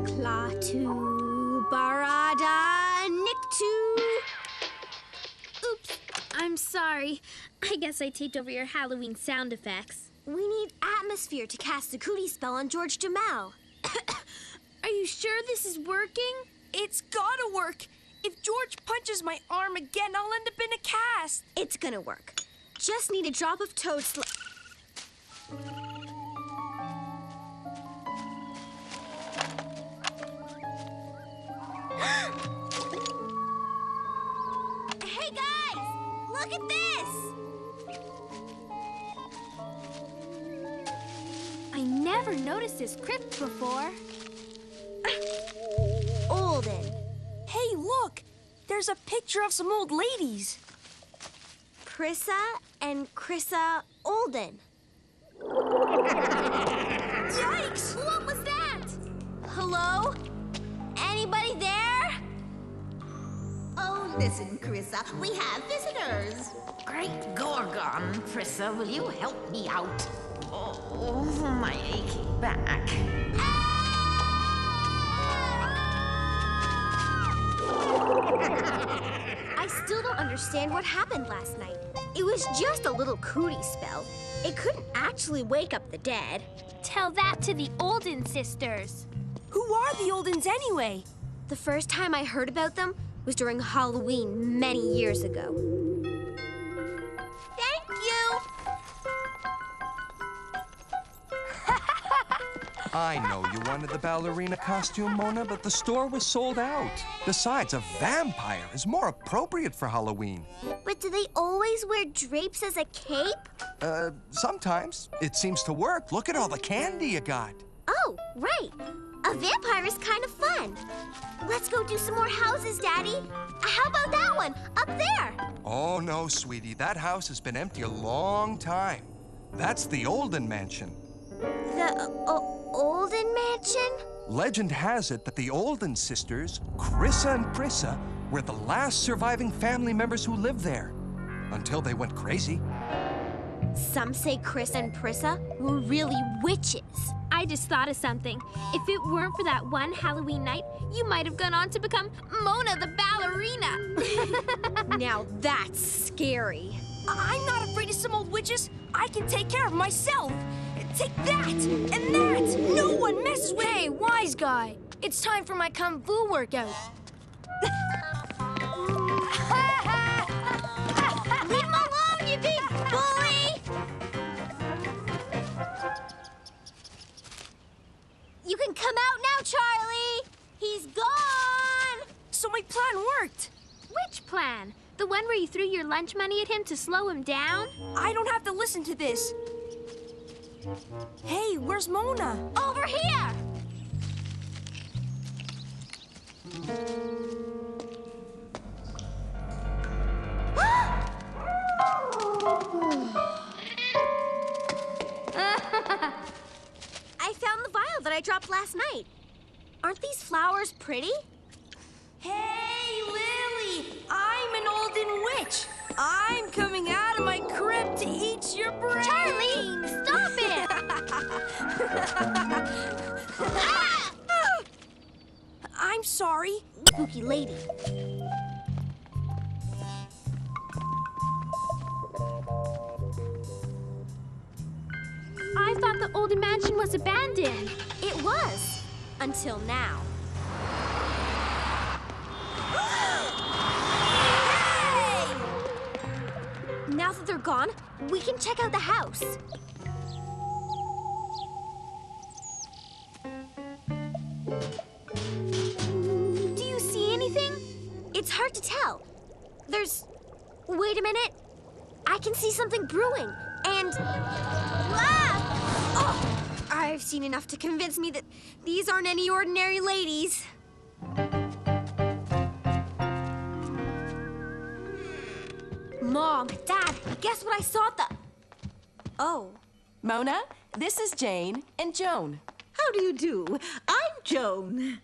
Klaatu barada niktu. Oops, I'm sorry. I guess I taped over your Halloween sound effects. We need atmosphere to cast the cootie spell on George Jamel. Are you sure this is working? It's gotta work. If George punches my arm again, I'll end up in a cast. It's gonna work. Just need a drop of toad Hey guys! Look at this! I never noticed this crypt before. Olden. Hey, look! There's a picture of some old ladies. Prissa and Chrissa Olden. Yikes! What was that? Hello? Anybody there? Oh, listen, Chrissa, we have visitors. Great Gorgon, Prissa, will you help me out? Oh, my aching back. I still don't understand what happened last night. It was just a little cootie spell. It couldn't actually wake up the dead. Tell that to the Olden sisters. Who are the Oldens anyway? The first time I heard about them was during Halloween many years ago. Thank you! I know you wanted the ballerina costume, Mona, but the store was sold out. Besides, a vampire is more appropriate for Halloween. But do they always wear drapes as a cape? Sometimes. It seems to work. Look at all the candy you got. Oh, right. A vampire is kind of fun. Let's go do some more houses, Daddy. How about that one, up there? Oh, no, sweetie. That house has been empty a long time. That's the Olden mansion. The Olden mansion? Legend has it that the Olden sisters, Chrissa and Prissa, were the last surviving family members who lived there. Until they went crazy. Some say Chris and Prissa were really witches. I just thought of something. If it weren't for that one Halloween night, you might have gone on to become Mona the ballerina. Now that's scary. I'm not afraid of some old witches. I can take care of myself. Take that and that. No one messes with me. Hey, wise guy. It's time for my kung fu workout. Leave him alone, you big bully! You can come out now, Charlie. He's gone. So my plan worked. Which plan? The one where you threw your lunch money at him to slow him down? I don't have to listen to this. Hey, where's Mona? Over here! I found the vial that I dropped last night. Aren't these flowers pretty? Hey, Lily! I'm an Olden witch. I'm coming out of my crypt to eat your brains. Charlie, stop it! Ah! I'm sorry. Spooky lady. I thought the Olden mansion was abandoned. It was, until now. Hey! Now that they're gone, we can check out the house. Do you see anything? It's hard to tell. Wait a minute. I can see something brewing, and... Ah! Oh! I've seen enough to convince me that these aren't any ordinary ladies. Mom, Dad, guess what I saw at the... Oh. Mona, this is Jane and Joan. How do you do? I'm Joan.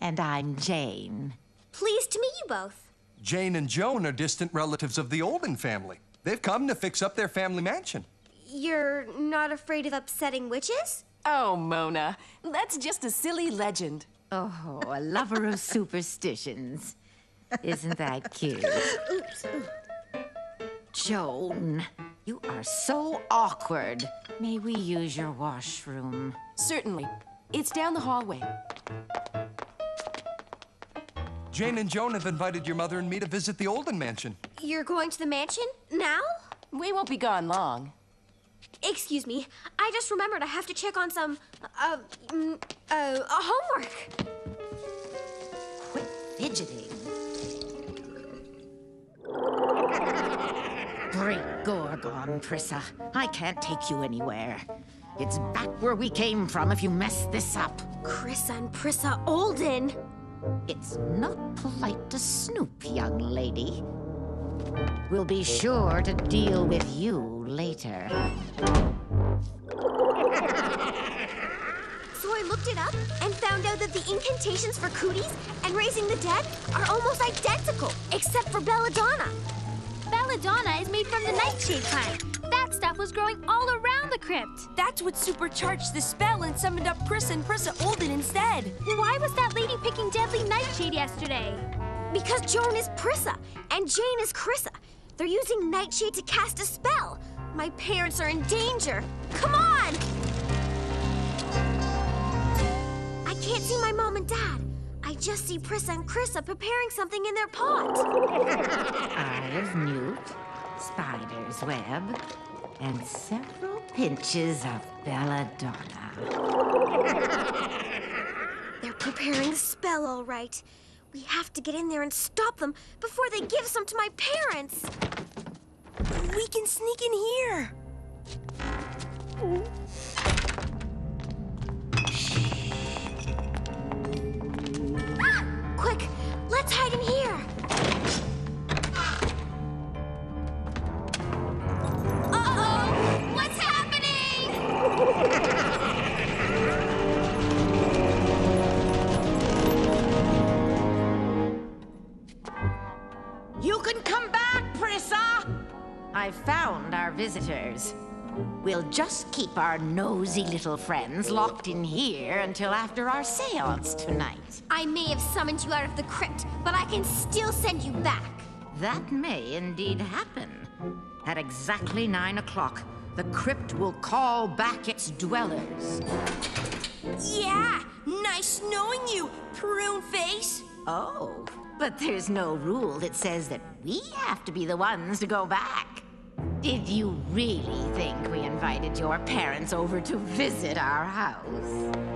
And I'm Jane. Pleased to meet you both. Jane and Joan are distant relatives of the Olden family. They've come to fix up their family mansion. You're not afraid of upsetting witches? Oh, Mona, that's just a silly legend. Oh, a lover of superstitions. Isn't that cute? Oops. Joan, you are so awkward. May we use your washroom? Certainly. It's down the hallway. Jane and Joan have invited your mother and me to visit the Olden mansion. You're going to the mansion? Now? We won't be gone long. Excuse me. I just remembered I have to check on some, homework. Quit fidgeting. Great Gorgon, Prissa. I can't take you anywhere. It's back where we came from if you mess this up. Chrissa and Prissa Olden. It's not polite to snoop, young lady. We'll be sure to deal with you later. So I looked it up and found out that the incantations for cooties and raising the dead are almost identical, except for belladonna. Belladonna is made from the nightshade plant. That stuff was growing all around the crypt. That's what supercharged the spell and summoned up Prissa and Prissa Olden instead. Why was that lady picking deadly nightshade yesterday? Because Joan is Prissa and Jane is Chrissa. They're using nightshade to cast a spell. My parents are in danger. Come on! I can't see my mom and dad. I just see Prissa and Chrissa preparing something in their pot. Eye of newt, spider's web, and several pinches of belladonna. They're preparing a spell, all right. We have to get in there and stop them before they give some to my parents. We can sneak in here. Ah! Quick, let's hide in here. Uh-oh! What's happening? You can come back, Prissa! I found our visitors. We'll just keep our nosy little friends locked in here until after our seance tonight. I may have summoned you out of the crypt, but I can still send you back. That may indeed happen. At exactly 9 o'clock, the crypt will call back its dwellers. Yeah, nice knowing you, prune face. Oh, but there's no rule that says that we have to be the ones to go back. Did you really think we invited your parents over to visit our house?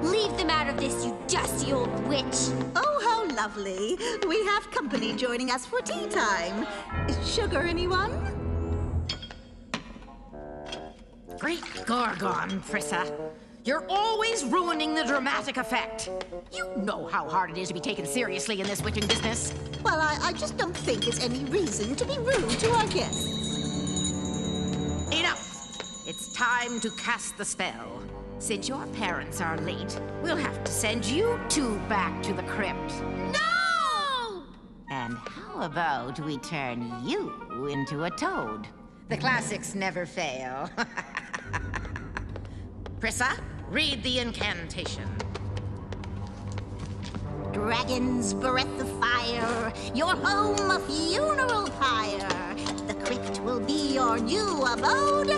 Leave them out of this, you dusty old witch. Oh, how lovely. We have company joining us for tea time. Sugar, anyone? Great Gorgon, Prissa. You're always ruining the dramatic effect. You know how hard it is to be taken seriously in this witching business. Well, I just don't think it's any reason to be rude to our guests. Enough! It's time to cast the spell. Since your parents are late, we'll have to send you two back to the crypt. No! And how about we turn you into a toad? The classics never fail. Prissa, read the incantation. Dragon's breath of fire, your home a funeral pyre. The crypt will be your new abode,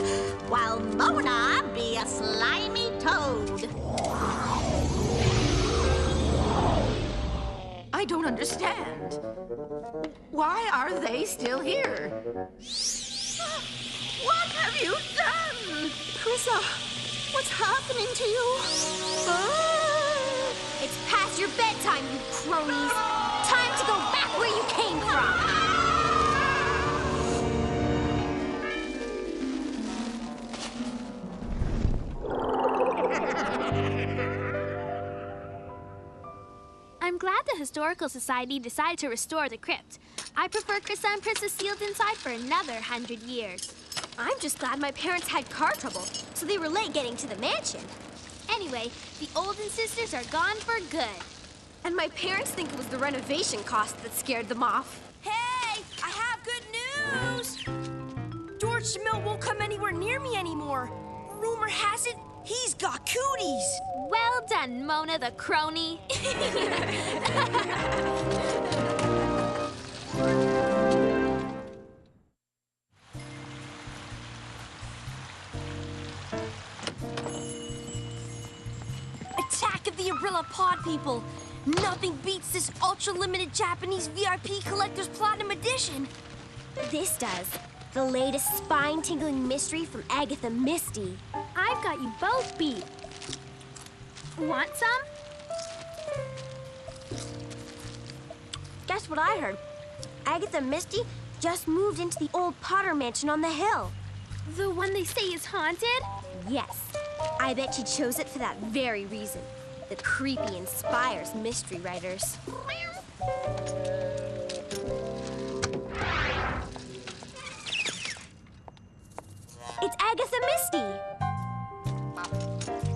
while Mona be a slimy toad. I don't understand. Why are they still here? What have you done? Chrissa, what's happening to you? It's past your bedtime, you cronies. Time to go back where you came from. I'm glad the Historical Society decided to restore the crypt. I prefer Chrissa and Prissa sealed inside for another 100 years. I'm just glad my parents had car trouble, so they were late getting to the mansion. Anyway, the Olden sisters are gone for good. And my parents think it was the renovation cost that scared them off. Hey! Marshmallow won't come anywhere near me anymore. Rumor has it, he's got cooties. Well done, Mona the crony. Attack of the Umbrella Pod people. Nothing beats this ultra-limited Japanese VIP Collector's Platinum Edition. This does. The latest spine-tingling mystery from Agatha Misty. I've got you both beat. Want some? Guess what I heard? Agatha Misty just moved into the old Potter mansion on the hill. The one they say is haunted? Yes. I bet she chose it for that very reason. The creepy inspires mystery writers. It's Agatha Misty!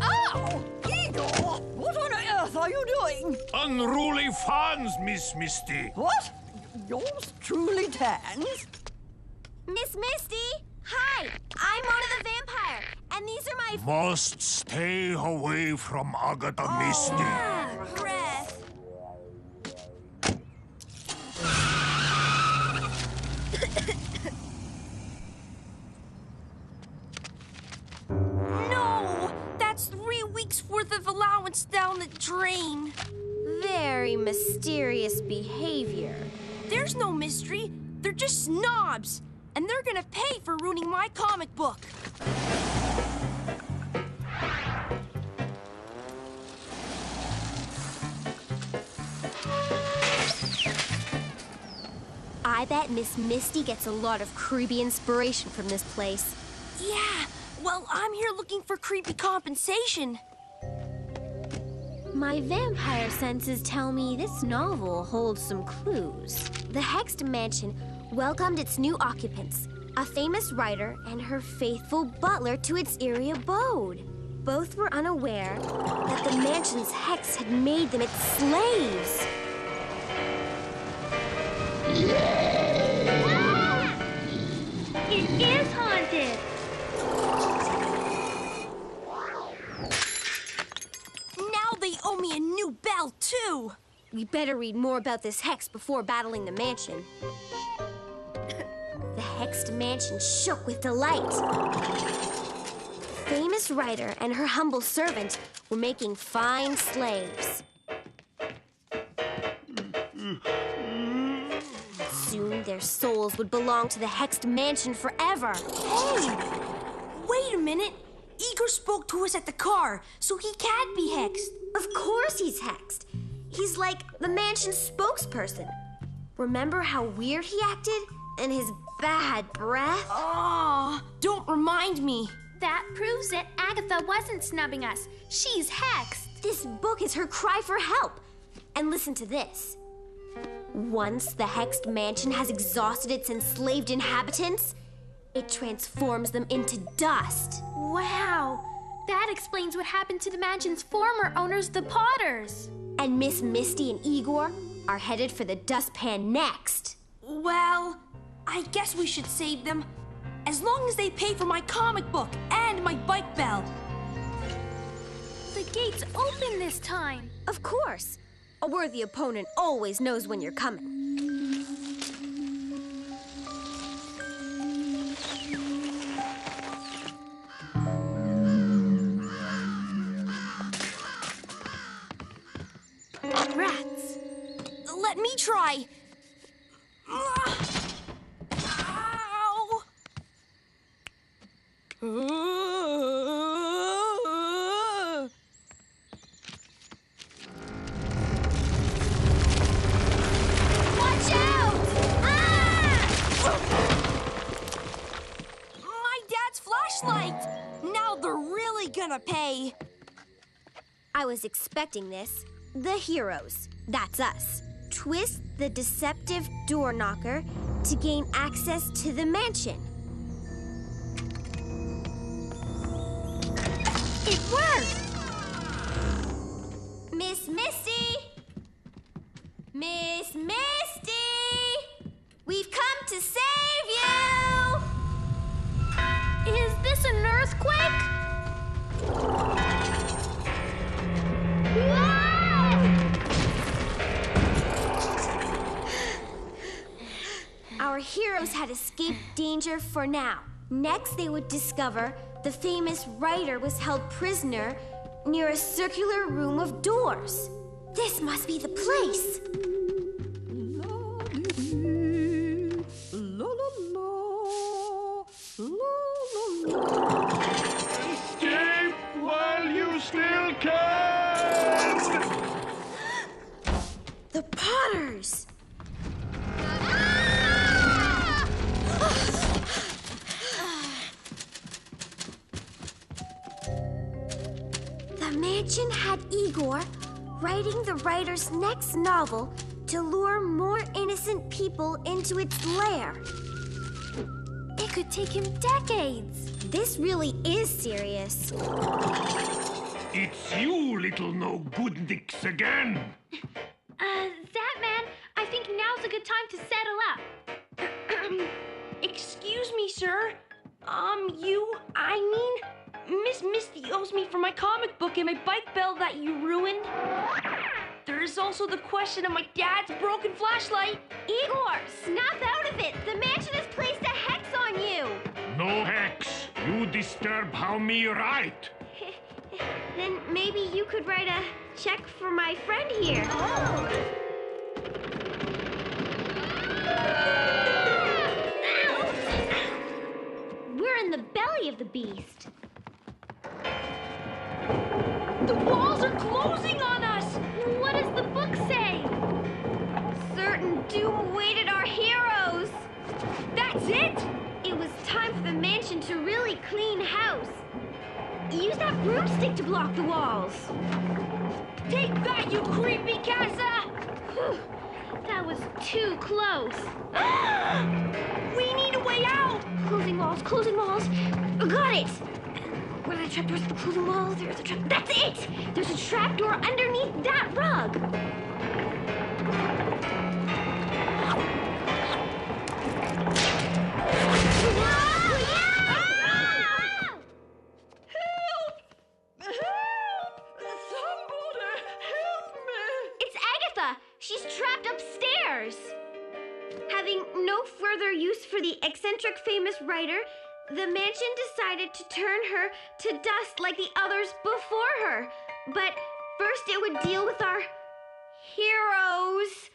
Oh! Igor! What on earth are you doing? Unruly fans, Miss Misty. What? Yours truly tans? Miss Misty! Hi! I'm Mona the Vampire, and these are my... Must stay away from Agatha Misty. Breath. No! That's 3 weeks worth of allowance down the drain. Very mysterious behavior. There's no mystery. They're just snobs. And they're gonna pay for ruining my comic book. I bet Miss Misty gets a lot of creepy inspiration from this place. Yeah, well, I'm here looking for creepy compensation. My vampire senses tell me this novel holds some clues. The Hexed Mansion welcomed its new occupants, a famous writer and her faithful butler to its eerie abode. Both were unaware that the mansion's hex had made them its slaves. It is haunted! Now they owe me a new bell, too. We better read more about this hex before battling the mansion. The Hexed Mansion shook with delight. Famous writer and her humble servant were making fine slaves. Soon their souls would belong to the Hexed Mansion forever. Hey! Wait a minute. Igor spoke to us at the car, so he can't be hexed. Of course he's hexed. He's like the mansion's spokesperson. Remember how weird he acted? And his bad breath? Oh, don't remind me. That proves it. Agatha wasn't snubbing us. She's hexed. This book is her cry for help. And listen to this. Once the Hexed Mansion has exhausted its enslaved inhabitants, it transforms them into dust. Wow. That explains what happened to the mansion's former owners, the Potters. And Miss Misty and Igor are headed for the dustpan next. Well, I guess we should save them. As long as they pay for my comic book and my bike bell. The gate's open this time. Of course. A worthy opponent always knows when you're coming. Rats. Let me try. Ow! Watch out! Ah! My dad's flashlight! Now they're really gonna pay. I was expecting this. The heroes, that's us, twist the deceptive door knocker to gain access to the mansion. It worked! Miss Misty! Miss Misty! We've come to save you! danger for now. Next, they would discover the famous writer was held prisoner near a circular room of doors. This must be the place. Escape while you still can! The Potters! The mansion had Igor writing the writer's next novel to lure more innocent people into its lair. It could take him decades. This really is serious. It's you, little no-good-nicks again. Zapman, I think now's a good time to settle up. Excuse me, sir. Miss Misty owes me for my comic book and my bike bell that you ruined. There's also the question of my dad's broken flashlight. Igor, snap out of it! The mansion has placed a hex on you! No hex. You disturb how me write. Then maybe you could write a check for my friend here. Oh! We're in the belly of the beast. The walls are closing on us! What does the book say? Certain doom awaited our heroes. That's it? It was time for the mansion to really clean house. Use that broomstick to block the walls. Take that, you creepy casa! Whew, that was too close. We need a way out! Closing walls, closing walls. Got it! Where are the trapdoors? Closing walls, there's a trap. That's it! There's a trapdoor underneath that rug. It's Agatha! She's trapped upstairs! Having no further use for the eccentric famous writer, the mansion decided to turn her to dust like the others before her. But first it would deal with our heroes.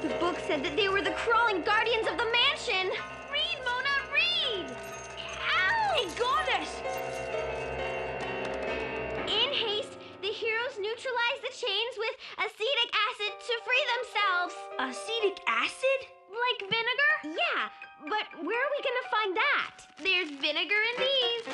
The book said that they were the crawling guardians of the mansion. Read, Mona, read! Ow! It got us! In haste, the heroes neutralized the chains with acetic acid to free themselves. Acetic acid? Like vinegar? Yeah, but where are we gonna find that? There's vinegar in these.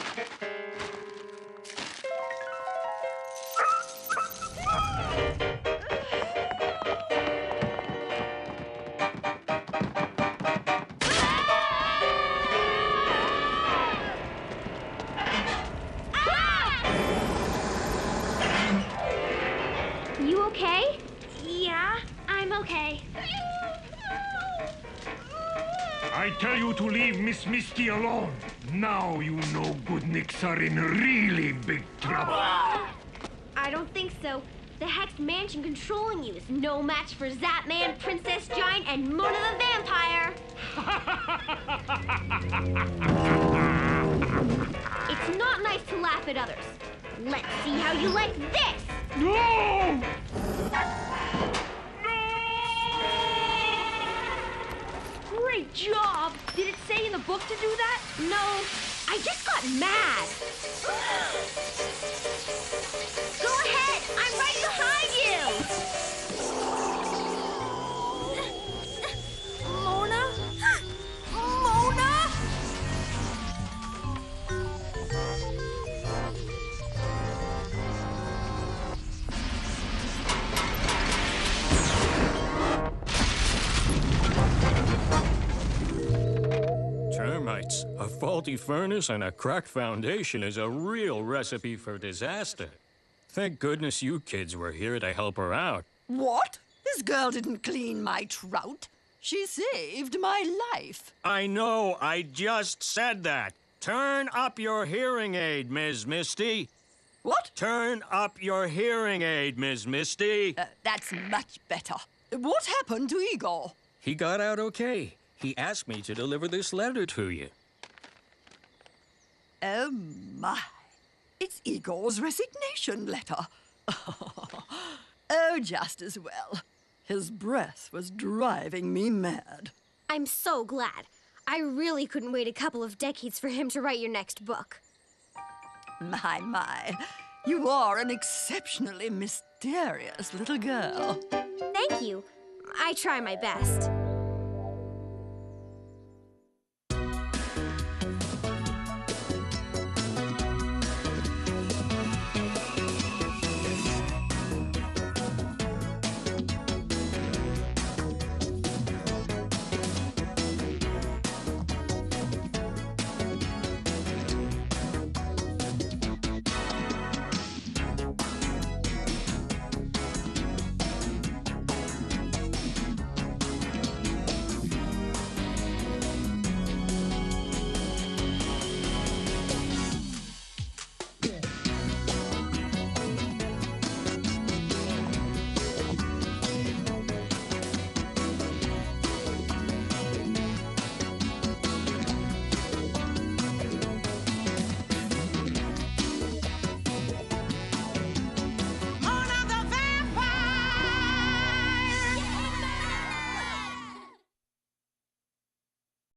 You okay? Yeah. I'm okay. I tell you to leave Miss Misty alone. Now you no-good-nicks are in really big trouble. I don't think so. The hexed mansion controlling you is no match for Zapman, Princess Giant, and Mona the Vampire. It's not nice to laugh at others. Let's see how you like this. No! Great job! Did it say in the book to do that? No, I just got mad. Go ahead, I'm right behind you. Mona? Mona? Termites, a faulty furnace, and a cracked foundation is a real recipe for disaster. Thank goodness you kids were here to help her out. What? This girl didn't clean my trout. She saved my life. I know, I just said that. Turn up your hearing aid, Ms. Misty. What? Turn up your hearing aid, Ms. Misty. That's much better. What happened to Igor? He got out okay. He asked me to deliver this letter to you. Oh, my. It's Igor's resignation letter. Oh, just as well. His breath was driving me mad. I'm so glad. I really couldn't wait a couple of decades for him to write your next book. My. You are an exceptionally mysterious little girl. Thank you. I try my best.